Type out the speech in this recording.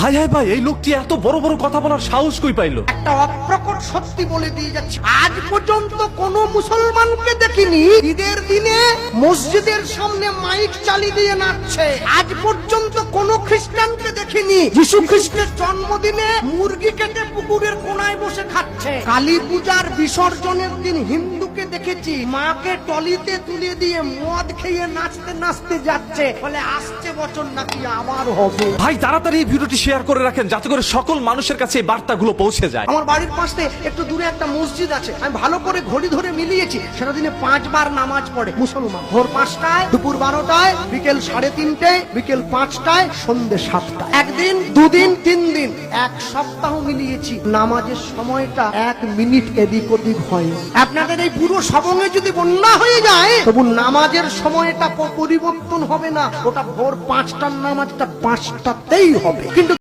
High high ভাই, এই লোকটি এত বড় বড় কথা বলার সাহস কই পাইলো? একটা অপ্রকট সত্যি বলে দিয়ে যাচ্ছি, আজ পর্যন্ত কোন মুসলমানকে দেখিনি ঈদের দিনে মসজিদের সামনে মাইক চালিয়ে দিয়ে নাচছে। আজ পর্যন্ত কোন খ্রিস্টানকে দেখিনি যীশু খ্রিস্টের জন্মদিনে মুরগি কেটে পুকুরের কোনায় বসে খাচ্ছে। কালী পূজার বিসর্জনের দিন হিন্দুকে দেখেছি মাকে টলিতে তুলে দিয়ে মদ খেয়ে নাচতে নাচতে যাচ্ছে, বলে আসছে বছর নাকি আবার হবে। ভাই তাড়াতাড়ি এই ভিডিওটি শেয়ার করে রাখেন যাতে করে সকল মানুষের কাছে এই বার্তাগুলো পৌঁছে যায়। আমার বাড়ির পাশে একটু দূরে একটা মসজিদ আছে, আমি ভালো করে ঘড়ি ধরে মিলিয়েছি, সেটা দিনে 5 বার নামাজ পড়ে মুসলমান। ভোর 5টায়, দুপুর 12টায়, বিকেল 3:30টায়, বিকেল 5টায়, সন্ধ্যে 7টায়। একদিন, দুদিন, 3 দিন, 1 সপ্তাহ মিলিয়েছি, নামাজের সময়টা 1 মিনিট এদিক ওদিক হয়। আপনাদের এই পুরো সবঙ্গে যদি বন্যা হয়ে যায় তবু নামাজের সময়টা পরিবর্তন হবে না, ওটা ভোর 5টার নামাজটা 5টাতেই হবে। কিন্তু